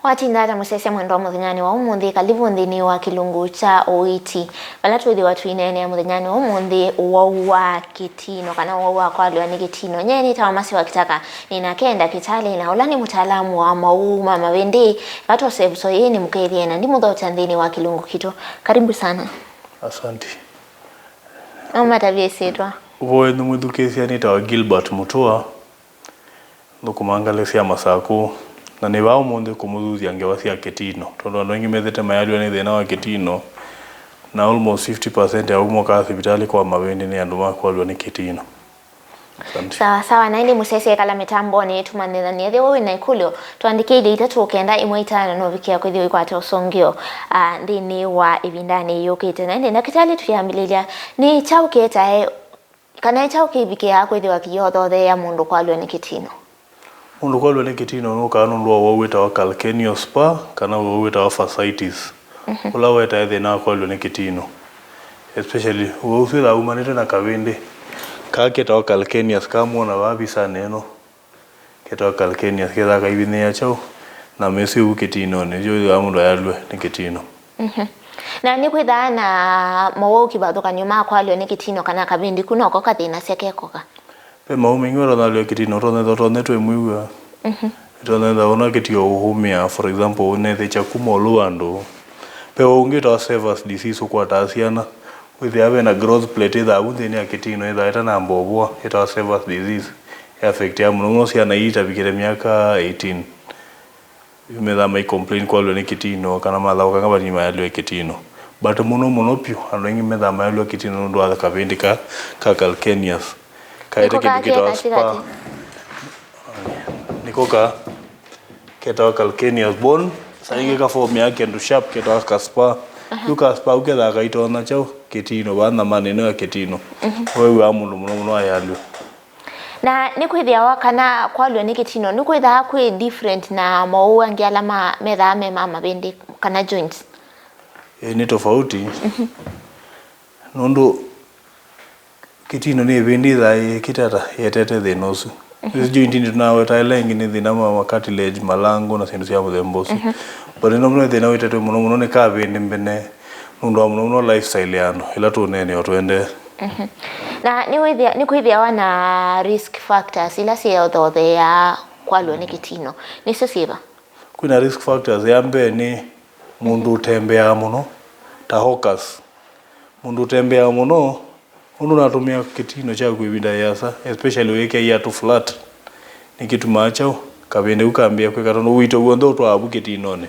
Watindata musese mwendo muthanyani wa umuthi kalibu nthini wa kilungu cha oiti bala tuthi watu inene muthanyani wa umuthi wa kitino kana wa kwalwa ni kitino nyeni tawa masi wa kitaka ninakenda kitali na ulani mutaalamu wa mauma mawendi bato sebuso yeni mukethie na ndi muthota nthini wa kilungu kito. Karibu sana. Asante. Tabia setwa Uwe numuthukisia ni tawa Gilbert Mutua ndukumangalesia masaku na ni wao monde kumuthuzia ngewa cia kitino tondu andu aingi methete mayalwa ni thina wa kitino na almost 50% ya umoka hospitali kwa mawendi ni andu makwalwa ni kitino. Sawa sawa na ndi musese kala mitambo ni tumanena ni ethe wewe na ikulio tuandike ile itatu kenda imwe itano no vikia kwithio ikwate usongio ndini wa ibindani yokite na ndi nakitali tuyambililia ni chauketa kana chaukibike yakwe thwa kiyothe ya mundu kwalwa ni kitino. Mundu kwalwa ni kitino no kana ndo wawita wa calcaneus spa kana wawita wa fasciitis. Ula weta ethe na kwalwa ni kitino. Especially wawira umanite na kawende kaketa wa calcaneus kamona wabisa neno keta wa calcaneus keda kaibine ya chao na mesi ukitino ne jo ya mundu yalwe ni kitino. Na ni kwitha na mawo kibathuka nyuma kwalwa ni kitino kana kabindi kuno ko kathina sekekoka pe maumingiro na lyo kitino tonne twe mwiwa tonne da ona kitio uhumia for example one the chakumo luando pe ungita severs disease kwa tasiana with have na growth plate da unde ni kitino ida eta na mbobwa eta severs disease affect ya muno siana ita bikire miaka 18 yumeza mai complain kwa lyo kitino kana mala ukanga bani mayalo kitino but muno pio ando ingi meza mayalo kitino ndo ada kabindika ka calcaneus kaita kibikito spa nikoka keta calcaneus bone sainge ka form yake ndo sharp keta ka spa luka spa ukela kaito na chao kitino bana maneno ya kitino wewe amundu muno ayalwe na nikwithia wakana kwalwa ni kitino nikwitha kwi different na maua ngialama metha mama bendi kana joints ni tofauti nondo kitino ni bendi dai kitata yetete the nosu this joint ni tunawe tailengi ni thina ma cartilage malango na sindu cia muthembosu but no mno thina wetete muno ne ka bendi mbene nondo muno lifestyle yano ila tu nene otwende. Na ni kwithia wana risk factors ila cia othe ya kwalwa ni kitino ni sisiba kuna risk factors ya mbeni mundu tembea muno ta hawkers mundu tembea muno undu natumia kitino cha kuibinda yasa especially weke ya tu flat ni kitu macho kabende ukambia kwa katono wito uondo to abu kitino ne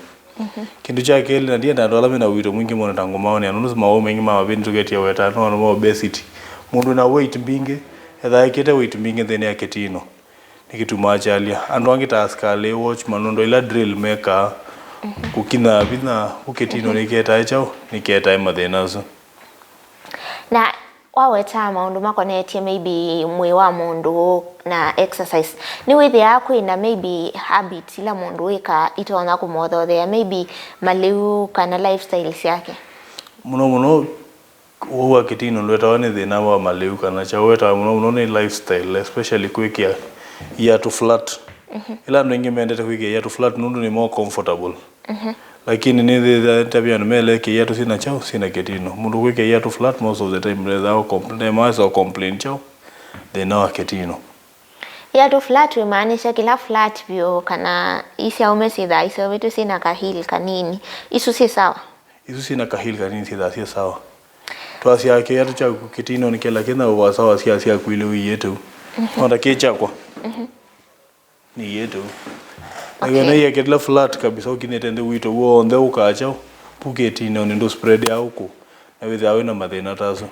kindu cha kele na ndiye ndo alame na wito mwingi mona tango maone anunuzi mawo mengi mama bintu getia weta no no obesity mundu na weight mbinge etha ikete weight mbinge thene ya kitino ni kitu machalia andu angita askale watch manondo ila drill maker kukina bina ukitino niketa chao niketa mathenazo na waweta maundu makonetie maybe mwe wa mundu na exercise ni withia kwina maybe habit ila mundu wika itona kumothothea maybe maliu kana lifestyles yake muno uwa kitino ndweta wane thina wa maliu kana cha weta muno ni lifestyle especially kwikia ya to flat ila ndingi mendete kwikia ya to flat nundu ni more comfortable lakini ni the tabia mele ke ya to sina chao sina kitino mundu kwikia ya to flat most of the time leza au complain chao they know kitino ya to flat maanisha kila flat vyo kana isi aumesi dha isi wetu sina kahili kanini isu si sawa isu sina kahili kanini si sawa twasi yake ya to cha kitino ni kila kina wa sawa sia kuile yetu onda kecha kwa ni yetu ngana ya ketla flat kabisa ukinetende wito wo onde ukacha puketino ndo spread ya huko na withawe na mathina tazo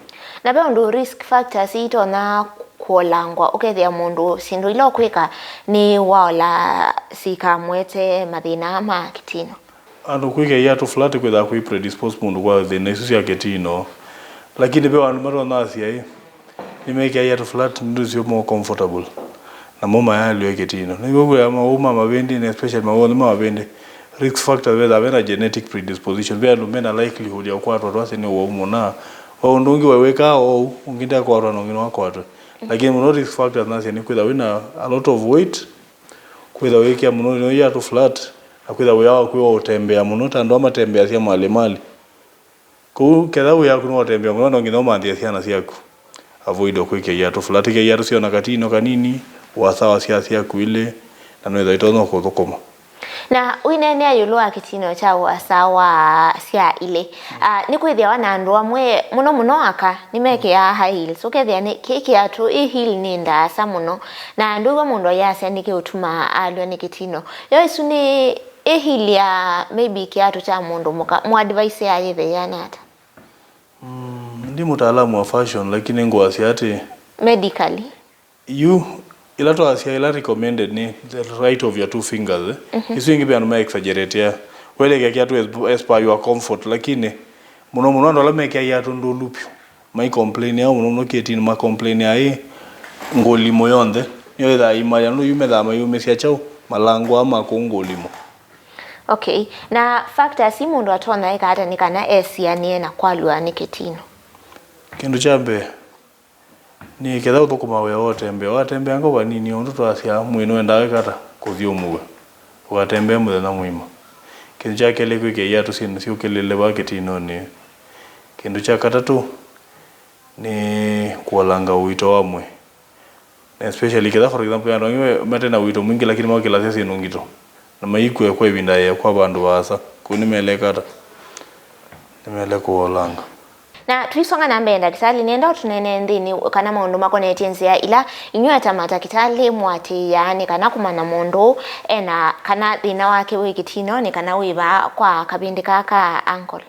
na be ndo risk factors ito na kuolangwa ukethia mundu sindu ilo kwika ni wala sikamwete mathina ma kitino andu kwika ya to flat kwitha ku predispose mundu kwa the nesu ya kitino lakini be wandu maro nasi ai ni make ya to flat ndu sio more comfortable na mama yale kitino nigo ya mauma mabendi na especially mawono mabendi risk factor whether having a genetic predisposition where no mena likelihood ya kwatwa twase ni wo mona wa ndungi weweka au unginda kwatwa no ngino kwatwa lakini muno risk factors nasi ni kwitha wina a lot of weight kwitha weki muno ya to flat akwitha uyawa kwiwa utembea muno tandu amatembea cia mali ku ketha uya kuno utembea muno nginya umanthia ciana ciaku avoid okwikia yatu flat ke yatu cio na katino kanini wasawa ciaku ile na no itho itono kuthukuma na uinene ayulwa kitino cha wasawa cia ile ni kwithia wana andu amwe muno aka nimeke ya high heels so kethia ni kiki atu heel ni ndasa muno na ndugo mundu yase ndike utuma alwa ni kitino yo isu ni heel ya maybe kiatu cha mundu mu advice ya yethe yana ata ndi mutaalamu wa fashion lakini ngo asiate medically ila to asia ila recommended ni the right of your two fingers isu ingi bya no exaggerate ya wele kia tu as per your comfort lakini muno ndo la meke ya to ndo lupyo mai complain ya muno ketini ma complain ya ngolimo yonde yo da imaya no yume da ma yume sia chao malango ama ko ngolimo. Okay, na factor si mundu atona eka hata nikana esia nie na kwalwa ni kitino kindu chambe ni ketha uthukuma we watembea ngo banini ondu twacia mwino enda kata kuthio muwe watembea muthenya mwima kindu cha kele kwike ya tusini cio kelele ba kitino ni kindu cha katatu ni kualanga uito wamwe especially ketha for example ando matena uito mwingi lakini mwakila sisi nungito na maikwe kwa ibinda ya kwa bandu wasa kunimele kata nimele kuolanga na tuisonga na mbenda kitali nenda tunene ndini kana maundu makone tienzia ila inywa tamata kitali mwati yani kana kumana mundu ena kana thina wake wikitino ni kana wiba kwa kabindi kaka uncle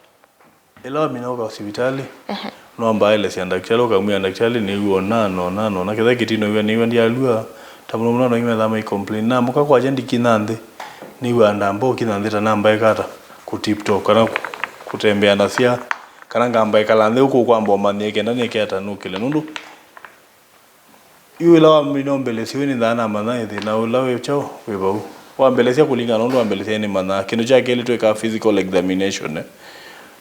ila minoka hospitali no ambaile si andakchalo kamwe andakchali ni uona no na ketha kitino iwe ni ndi alua tamuno muno no imeza mai complain na muka kwa jendi kinande ni wanda mbo kinande ta namba ekata ku TikTok kana kutembea na cia kana ngamba ikalande uko kwamba manie kenda ni keta nukile nundu yu lawa minombele siweni ndana mana ithi na ulawe chao webau wambelesia kulinga nundu wambelesia ni mana kindu cha kile tweka physical examination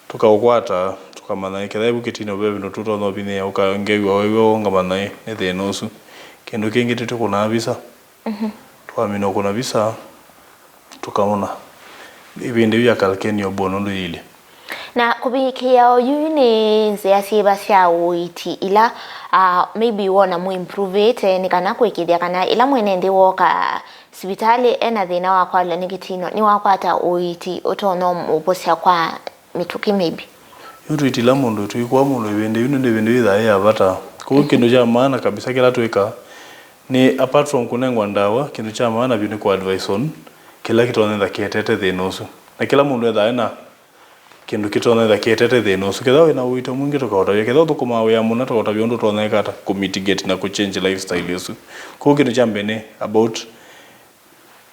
tukaokwata tukamana iketha bukitino bebe no tuto no bine ukaongewa wewe ngamana ni thenosu kindu kingi tukuna visa twamino kuna visa tukaona ibindi bya kalkenio bonondo ile na kubikia oyuni nzia siba cia uiti ila maybe wona mu improve it ni kana kwikithia kana ila mwene ndi woka sibitali ena thina wa kwa ni kitino ni wakwata uiti utono uposia kwa mituki maybe yutu itila mundu tuikwa mundu ibindi yunu ndibindi itha ya bata ku kindu cha maana kabisa kila twika ni apart from kunengwa ndawa kindu cha maana bini kwa advice on kila kitu onenda kietete thinosu na kila mundu etha ena kindu kitonetha kietete thinosu ketha wina uito mwingi tukauta ketha thukuma ya muna tukauta biondu toneka ku mitigate na ku change lifestyle yesu ku kindu cha mbene about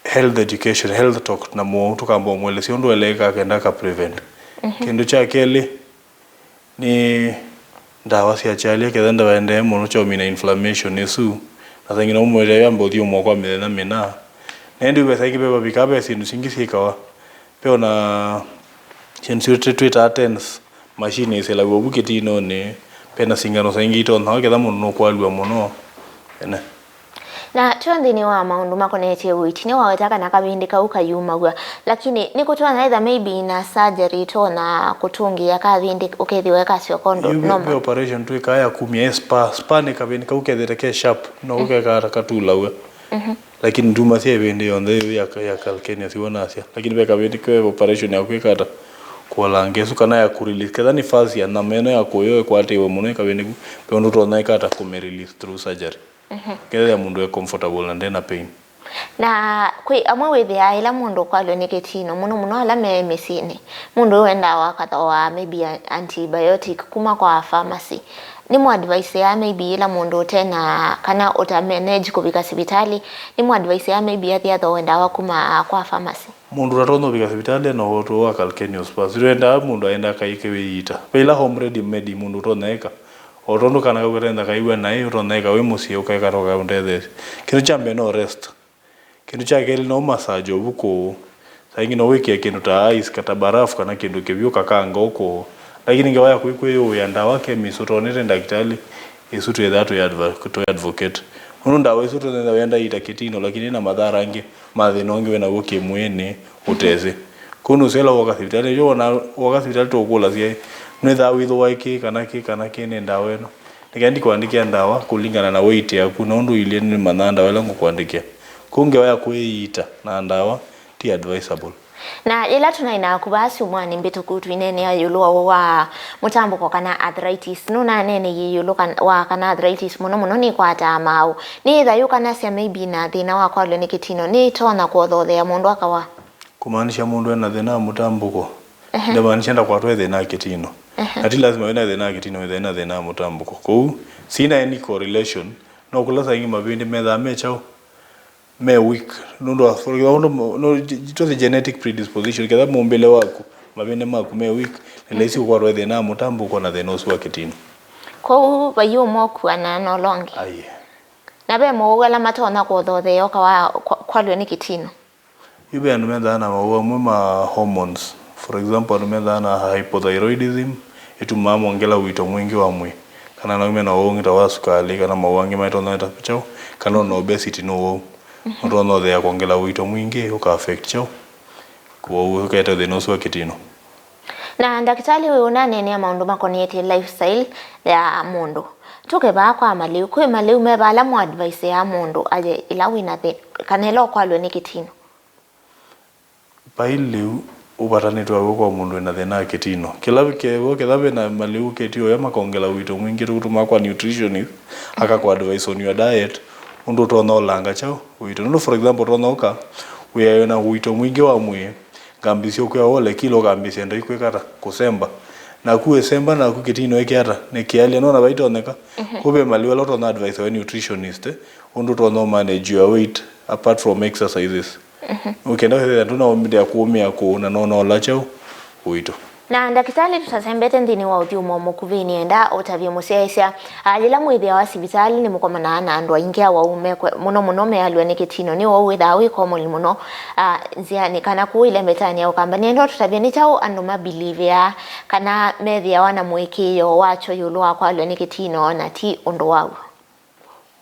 health education health talk na mo tukamba mwele si ondu eleka kenda ka prevent kindu cha kele ni ndawa cia chali ketha ndaende muno cha mina inflammation yesu na thingina umwele ya mbothi umwa kwa mithenya mina nendu besa ikibeba bikabe sindu singi sikawa peona chensu Twitter attends machine isela bukitino ne pena singano sangito na ketha muno kwalwa muno ene na twandini wa maundu makonetie uitini wawetaka na kabindi kauka yumagwa lakini nikutoa na either maybe na surgery to na kutungia kabindi ukethiweka sio kondo no operation tu ikaya 10 spa ni kabindi kaukethete sharp no ukeka katula we lakini nduma sia bende yonde ya kalkenia siona sia lakini beka bende kwa operation ya kwekata kualange sukana ya kurelease kedha ni fasi ya na meno ya koyo kwate we muno kabende pe ondu to na ikata ku release through surgery kedha mundu e comfortable and then pain na kwi amwe withia ila mundu kwalo niketino muno ala mesini mundu wenda wakatha wa maybe antibiotic kuma kwa pharmacy ni mu advice ya maybe ila mundu tena kana uta manage kubika hospitali ni mu advice ya maybe athia tho wenda wakuma kwa pharmacy mundu ratono bika hospitali no oto wa kalkenio spas wenda mundu aenda kaike weita pela home ready medi mundu to naeka otondo kana kwenda kaiwa nae utoneka we musie ukaeka roga undethe kindu chambe no rest kindu cha kele no massage obuko saingi no wiki kindu ta ice kata barafu kana kindu kivyuka kanga uko lakini ngewaya kuikweyo ya ndawa ke misutonete daktari isutu edhato ya advocate Uno ndawa isu tunaweza wenda ita kitino lakini na madhara ange mathina onge wena go kimwene uteze kuno sela woka hospitali yo na woka hospitali to kula cie no tha witho waiki kana ki ne ndawa eno nikendi kuandikia ndawa kulingana na weight yaku na undu ile ni mananda wala ngukuandikia kunge waya kuita na ndawa ti advisable na ila tunaina kubasi umwani mbitu kutu inene ya yulu wa mutambuko kana arthritis nuna nene yulu wa kana arthritis muno ni kwata mau ni tha yukana cia maybe na thina wa kwalio ni kitino ni tona kuothothea mundu akawa kumaanisha mundu ena thina mutambuko ndamaanisha nda kwatwa thina kitino ati lazima wena thina kitino wena thina mutambuko kou sina any correlation no kulasa ingi mabindi metha mechao me weak nundo for no to the genetic predisposition kada mumbele wako mabende maku me weak nelaisi kwa rwethe na mutambuko na thina usu wa kitino ko bayo moku ana no longi aye na be mo wala matona ko thothe yoka wa kwalio ni kitino yube anu metha na ma hormones for example anu metha na hypothyroidism ituma mongela wito mwingi wa mwi kana na umena wongi tawa sukali kana mawangi maitona tapichao kana no obesity no ndo no ya kuongela wito mwingi uka affect chao kwa uketa thina usu wa kitino na ndakitali we unanene maundu makoniete lifestyle ya mundu tuke ba kwa maliu kwe maliu me bala mu advice ya mundu aje ila wina the kanelo kwalio ni kitino pailiu ubatanitwa kwa mundu ena thina kitino kilabi kewo kilabi na maliu ketio ya makongela wito mwingi tukutuma kwa nutritionist aka kwa advice on your diet undu to no langa chao wito no for example to noka we na wito mwingi wa mwe ngambisio kwa ole kilo ngambisio ndo ikwekata kusemba na kuwe semba na kukitino ekiata ne kialia no na baito neka kube maliwa lot on advice wa nutritionist undu to no manage your weight apart from exercises ukenda heza tuna omida kuumia ku na no la chao wito na ndakitali tutasembete ndini wa uthimo mukuvini enda otavye musesia alila mwithia wa sibitali ni mukomana na andu aingia wa ume muno me alwa ni kitino ni wo witha wi common muno nzia ni kana kuile metani au kamba ni ndo tutavye ni chao andu mabelieve ya kana methia wana mwikio wacho yulu wa kwalwa ni kitino na ti undu wao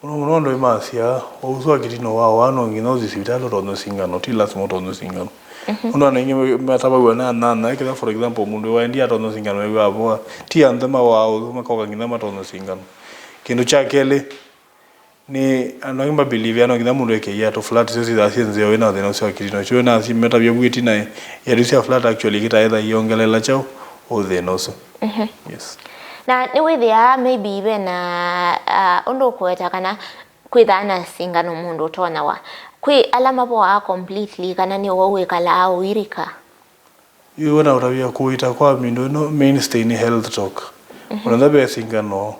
muno ndo imasia uzwa kitino wao wano nginozi sibitali ndo singano ti lazima ndo singano uno na ingi mataba na kida for example mundu wa India tono singano we abo ti andema wao makoka ngina matono singano kindu chakele ni anoimba believe ano ngina mundu yake ya to flat sisi za sienze we na thina uswa kitino chwe na si meta bya bwiti na ya risia flat actually kita either yongelela chao o thina uso yes na ni withia maybe even undu kweta kana kwithana singano mundu tona wa kwi alama boa completely kana ni wowe kala au irika yona utabia kuita kwa mindo no mainstay ni health talk unatha be singano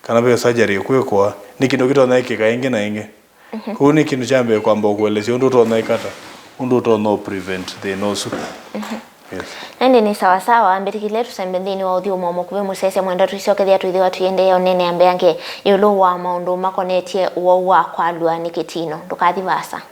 kana be surgery kwekwa ni kindu kitona ikika inge na inge ku ni kindu chambe kwamba kuelezea undu tona ikata undu tona prevent the nosu yes nende ni sawa sawa mbetikile tusembendini wa uthimo mukuve musese mwenda tuisokethia tuithiwa tuende yo nene ambe ange yulu wa maundu makonetie uo wa kwalwa ni kitino ndukathi vasa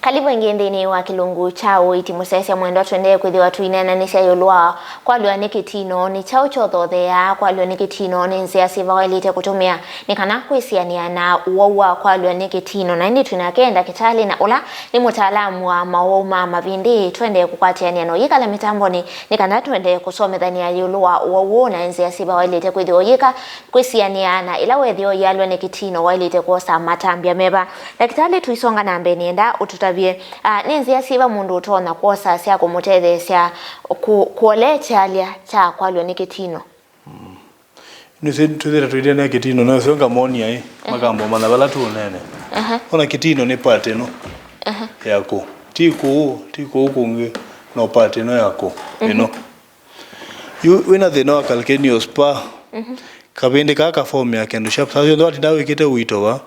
kalibu ngende wa kilungu chao iti musese mwendo twende kwithiwa tuinena ni cia yulwa kwalwa ni kitino ni chao chothothea kwalwa ni kitino ni nzia sivailite kutumia ni kana kwisiania na uwa kwalwa ni kitino na ndi tunakenda kitali na ula ni mutaalamu wa mauma mavindi twende kukwatiania no yikala mitambo ni kana twende kusomethania yulwa uwa na nzia sivailite kwithiwa yika kwisiania na ila wethio yalwa ni kitino wailite kuosa matambia meba dakitali tuisonga na mbeni enda ututavie ninzia siva mundu utona kuosa sia kumutethesya kuolecha alia cha kwalwa ni kitino ni se tuthira tuide na kitino no songa monia magambo mana bala tu nene ona kitino ni parte no yako tiko kunge no parte no yako you wina the no calcaneus pa kabende kaka form yake ndo shap sayo ndo ati dawe kite uito ba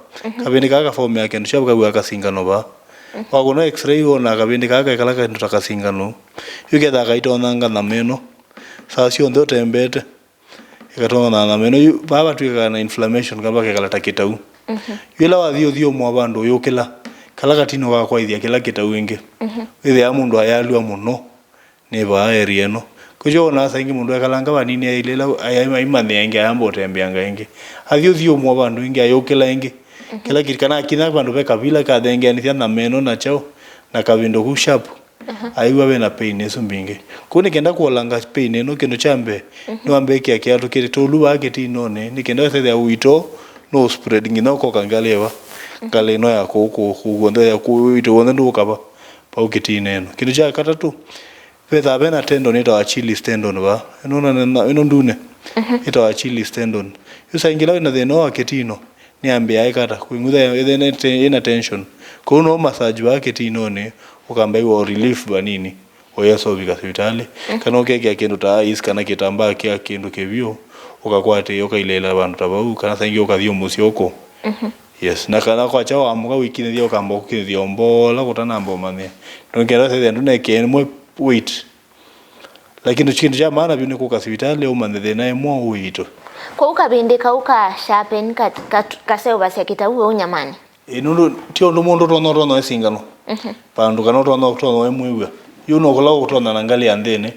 kabende kaka form yake ndo shap kabwa kasingano ba Wagona x-ray ona kabindi kaka kalaka ntutakasingano yugetha kaitonyanga na meno sasio ndo tembete ikatona na meno baba tuika na inflammation kaba kekalata kitau yula wathio mwa bandu yukila kalaka tino ga kwa ithia kila kitau ingi ithia mundu ayalua muno ne ba area no kujo na sangi mundu akalanga banini ailela aimane ingi ambo tembeanga ingi athio mwa bandu ingi ayukila ingi kila kirikana kina bandu be kabila ka denge ni na meno na chao na kavindo ku sharp aiwa be na pain eso mbinge kuni kenda kuolanga pain eno kendo chambe no ambe kia kia to kiri tolu wa kiti none ni kenda se ya uito no spread ngino ko kangalewa kale no ya ko gonda ya ku uito wona ndo kaba pa ukiti neno kendo cha kata tu pesa bena tendon ito achilles tendon ba eno ndune ito achilles tendon yusa ingila na the no aketino ni ambia ikata kuinguza ina tension kuno massage wake tinone ukamba iwo relief banini oyeso bika hospitali kana okeke akindu ta iskana kitamba kia kindu kevyo ukakwate yokailela abantu tabau kana sangi okathio musioko yes na kana kwa chao amuga wiki ndio kamba ukithio mbola kutana mbomane ndongera sasa ndune kenmwe weight lakini chikindu cha maana bine ku hospitali au manze naye mwa uito kwa ukabindi kauka sharpen kaseo basi kitauwe unyamani ino tio ndo mondo tono esingano pandu kana tono emwiwa yuno kola utona nangali andene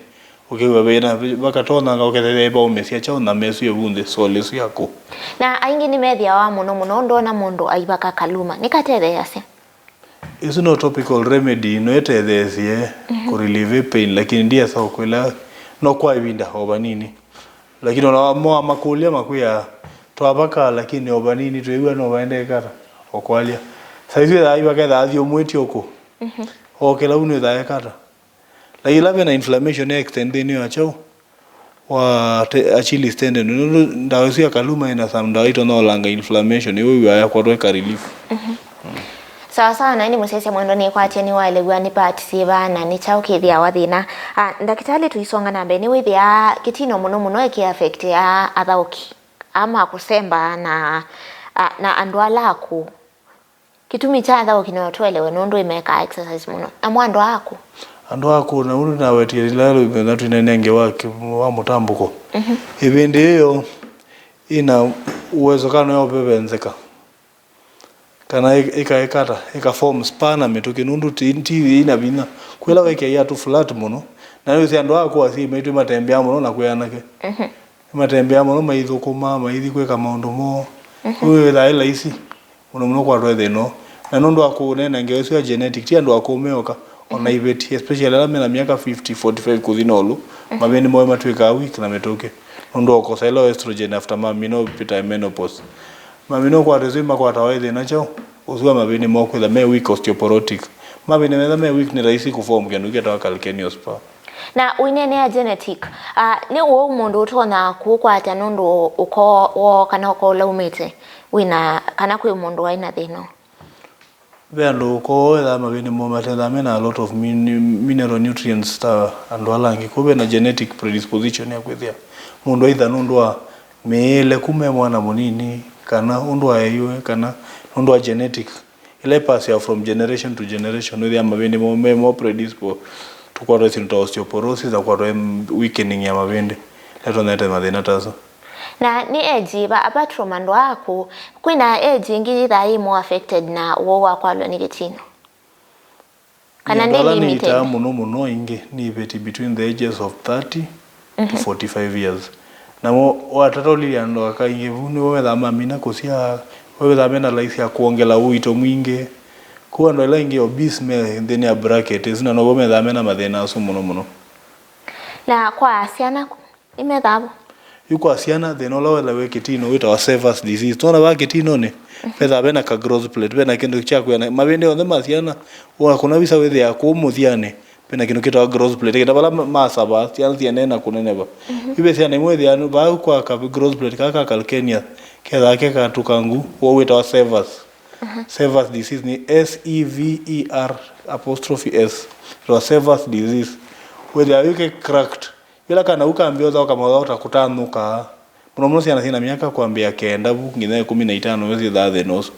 ukiwa bena bakatona ngokethe ba umesia chao na mesu yebunde solesu yako na aingi ni media wa muno ndona mundu aibaka kaluma nikatere yase is no topical remedy no etethesie ku relieve pain lakini ndia sawa kwela no kwa ibinda obanini lakini ona mo makulia makuya twabaka lakini obanini twewa no baende kara okwalia saizi dai baketha athio mwiti oko okela uno dai kara la ilabe na inflammation extend ni acho wa achilles tendon ndawesu ya kaluma ina some ndaito no langa inflammation iwe ya kwa reka relief sawa na ni musese mwendo ni kwa cheni wale gwani party bana ni chao kithia wathina ndakitali tuisonga nambe ni withia kitino muno eki affect ya athauki ama kusemba na andu alaku kitumi cha athauki no twelewe nundu imeka exercise muno amwando aku andu ako na uri na wetie lalo na tunenenge wake wa mutambuko ibindi hiyo ina uwezo kana yo bebenzeka kana ika form spana metoke nundu tinti ina bina kwela weke ya tu flat muno na yo andu ako asi metu matembea muno na kuyanake matembea muno maithuko mama ithi kweka maundu mo wewe la isi muno kwa twethe no na nundu ako nena ngewesu ya genetic ti andu ako meoka ona ibeti especially la mena miaka 50 45 kuthinolu mabeni moyo matweka week na metoke nundu ako selo estrogen after mamino pita menopause mamino kwa rezima kwa tawaide nacho uzua mabeni mo kwa me week osteoporotic mabeni me week ni rahisi kuform kenu kitawa calcaneus pa na uinene ya genetic ni uo mundu utona kukwata nundu uko kana uko laumite wina kana kwi mundu waina thino bendo ko ela mabeni mo matenda mena a lot of mineral nutrients ta andu alangi ko bena genetic predisposition ya kwithia mundu aitha nundu wa meele kume mwana munini kana undu ayue kana undu wa genetic ile pass ya from generation to generation with mabeni mo predisposed to kwa osteoporosis za kwa weakening ya mabende leto nete madina tazo na ni age ba apart from ando ako kwina age ingiri thai more affected na wo wa kwalo ni gitino kana ni limited ni muno inge ni between the ages of 30 to 45 years na mo watatoli ando akainge vuni wewe dhama mina kusia wewe dhama na life ya kuongela uito mwinge kuwa ndo ila inge obese me then ya bracket isina no gome dhama na mathina asu muno na kwa asiana imethabo yuko asiana the no lawe lawe kitino wita wa Severs disease tona ba kitino ne pesa bena ka growth plate bena kindu cha kwa mabende on the masiana wa kuna visa wethe ya kumuthiane bena kindu kita growth plate kita bala masaba tiana na kuneneba ibe siana mwethe anu ba kwa ka growth plate kaka calcaneus keda ke ka tukangu wo wita wa Severs Severs disease ni SEVER'(S) ro Severs disease whether yuke cracked bila kana ukaambia za kama utakutanuka muno ciana cina miaka kwambia kenda bu ngine 15 wezi tha thenosu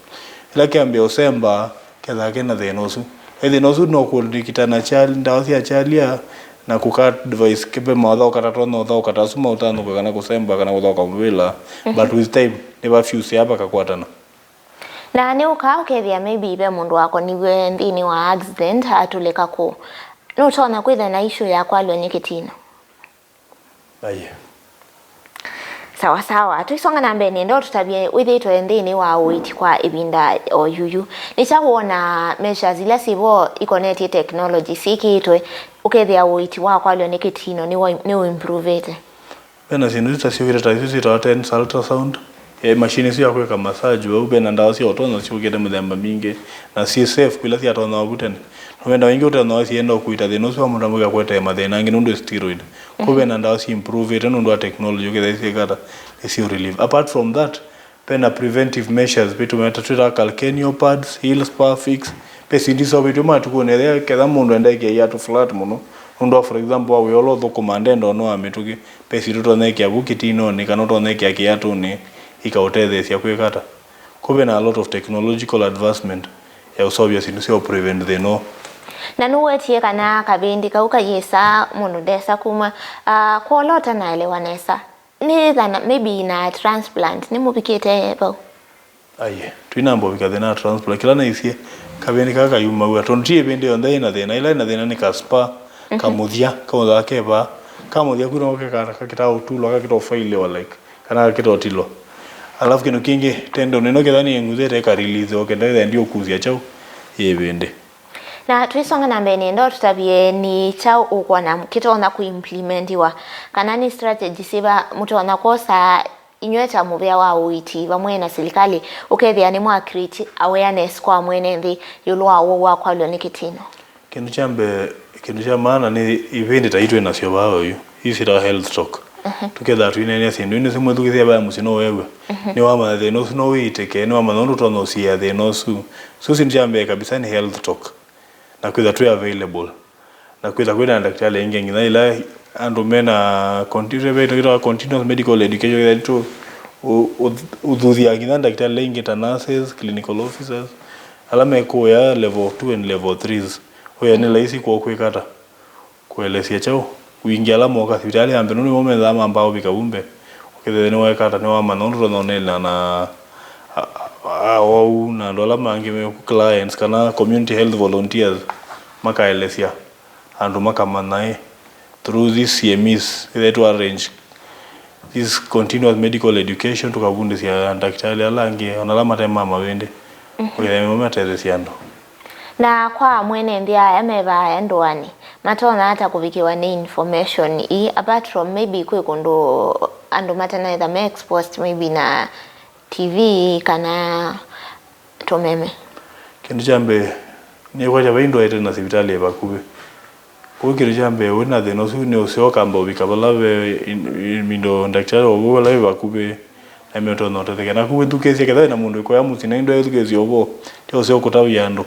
ila kiambia usemba ketha kena thenosu no su no kulikitana chali ndaosi ya chalia na kuka device kipe maudho kata no udho kata suma utano kana kusemba kana udho kamwila but with time never fuse hapa kakwatana na ni ukethia maybe be mundu wako niwe ndini wa accident atuleka ku no tona kwitha na issue ya kwalwa ni kitino aye sawa tuisonga na mbere ndo tutabie withitwe ndini wa uiti kwa ibinda oyuyu nichakuona measures zile sibo ikoneti technology sikitwe ukethia uiti wa kwalwa ni kitino ni improve it bena sinuita siwira taisi ta 10 ultrasound machine si yakweka massage wewe bena ndawa si otona si ukede mudhamba mingi na si safe bila si atona wagutene wenda wengi utana si enda kuita the no so mundu ambuka kweta mathena ngi nundu steroid ko bena ndawa si improve it nundu technology ukede si kata si relief apart from that bena preventive measures bitu metatira calcaneal pads heel spa fix pesi ndiso bitu matukonere kedha mundu enda ke ya to flat muno nundu for example wa yolo dokumande ndo no ametuki pesi tutone kya bukitino ni kanotone kya kiatu ni ikaotethesia kwikata kube na a lot of technological advancement ya usobia sindu sio prevent the no na nuwetie kana kabindi kauka yesa mundu desa kuma kwa lota na elewanesa ni thana maybe na transplant ni mubikite bo aye twinambo bikathina na transplant kila na isie kabindi kaka yuma wa tontie bende onda na thina ila na thina ni kaspa kamuthia kamuthia keba kamuthia kuno kaka kakita utulo kakita faile wa like kana kakita otilo alafu kino kingi tendo neno kethani nguzete ka release okenda ndio kuzia chao yebende na tuisonga na mbere ndo tutabie ni chao ukona kitona kuimplementiwa kana ni strategy siba mutona kosa inyweta mubya wa uiti bamwe na serikali ukethia ni mwa create awareness kwa mwene ndi yulwa wa kwalwa ni kitino kindu cha maana ni event taitwe na sio bao yu hisi ra health talk tuketha twinene sindu ni simwe tukithia ba musino wewe ni wama the no no witeke ni wama no tono sia the no su sinjambe kabisa ni health talk na kwitha tu available na kwitha kwina daktari ingi ngina ila andu mena continuous medical education to udhuthia ngina daktari ingi ta nurses clinical officers alame ko ya level 2 and level 3s hoya ni laisi kwa kwikata kuelesia chao uingia la moka hospitali ambe nuni momeza ambao bikaumbe ukithe ni wekata ni wa manondo no nela na au na dola mangi me clients kana community health volunteers makaelesia andu makamanae through this CMEs they to arrange this continuous medical education tukabundisia daktari alangi onalama tema mawende ukithe mometezesiando na kwa mwene ndia yameva yandwani matona hata kuvikiwa ni information apart from maybe kwe kondo ando matana either me exposed maybe na TV kana tomeme kindu jambe ni kwa jaba indo ete na hospitali bakube ko kindu jambe wona the no su ne usioka mbo bikabala be mindo daktari obo la bakube ameto no te kana kuwe tukezi kada na mundu ko ya musina indo tukezi obo tio sio kutawi ando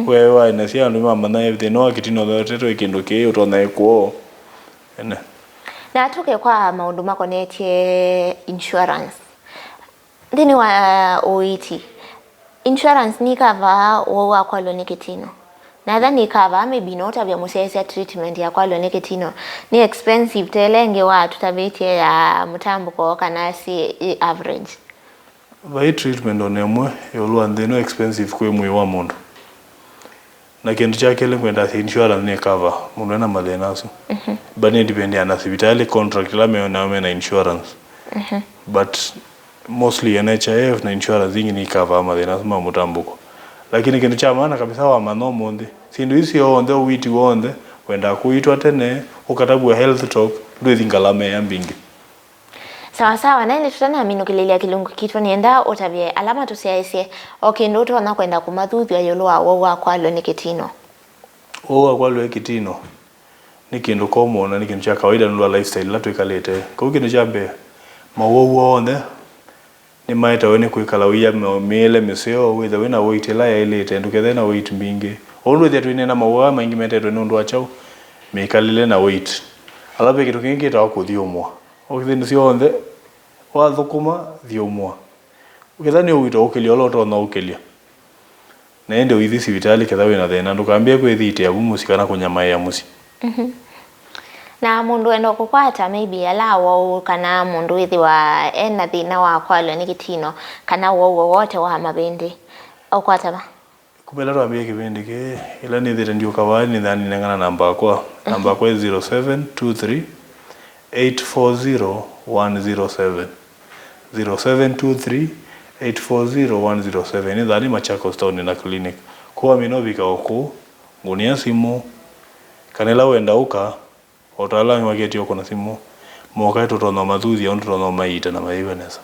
wewe na sia ndo mama na everything no kitino thoteto ikindo ke utona eko ene na tuke kwa maundu mako netie insurance ndini wa OIT insurance ni cover wa kwalo ni kitino nadhani cover maybe not abya musese treatment ya kwalo ni kitino ni expensive telenge watu tabitie ya mutambuko kana si average by treatment onemwe yolwa ndeno expensive kwe mwe wa mundu na kindu chake lengwenda insurance ni cover mundu na mathina so bani depend na hospitali contract la me na insurance but mostly NHIF na insurance ni cover mathina so mutambuko lakini kindu cha maana kabisa wa manomo ndi sindu isi onde witi wonde wenda kuitwa tene ukatabwa health talk ndio thingalame ya mbingi sawa na ile tutana amino kilelia kilungu kitwa nienda otabie alama tusiaise okay ndo tuna kwenda kumathuthia yolwa wa kwalo ni kitino wa kwalo kitino ni kindu common na ni kindu cha kawaida ndio lifestyle la tuikalete kwa kindu cha be mawo onde ni maita wene kuikala uya mele meseo whether wena wait la ya ile tendu kedena wait mingi ondo dia twine na mawo maingi mete ndo achao mekalile na wait alabe kitu kingi ta kuthiomwa okithini cionthe wathukuma thiumwa ukithani uwito ukilia loto na ukilia na ende withi sibitali ketha wina thina ndukambie kwithite abu musi kana kunyamaya musi. Na mundu enda kukwata maybe alawo kana mundu withi wa ena thina wa kwalwa ni gitino kana wo wote wa mabindi ukwata ba kumela rwambie kibindi ke ila ni thire ndio kawani ni thani nengana namba kwa 0723 840 107 0723 840 107 ni thani Machakos town na clinic kwa minovika oku ngunia simu kanela wenda uka otalami waketi oko na simu moka tutono mathuthi on tutono maita na maivenesa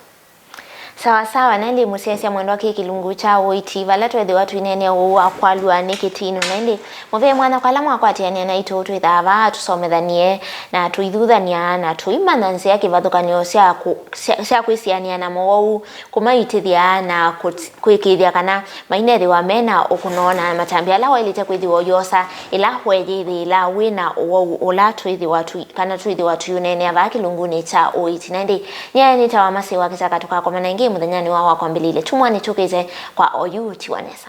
sawa nende musesia mwendo wake kilungu cha oiti vala twethe watu inene wa kwalwa ni kitino nende muve mwana kwala mwakwati yani naito twithava tusomethanie na tuithuthania na tuimanansi ya kivathukanio cia kwisiania na mwou kumaitithia na kwikithia kana mainethi wa mena ukunona matambia la wailite kwithiwa yosa ila hwejithi ila wina ula twithi watu kana twithi watu unene ava kilunguni cha oiti nende nyani tawamasi wakitaka tukakomana ingi muthenya ni wao wakwambilile tumwani tukize kwa oyu tiwanesa.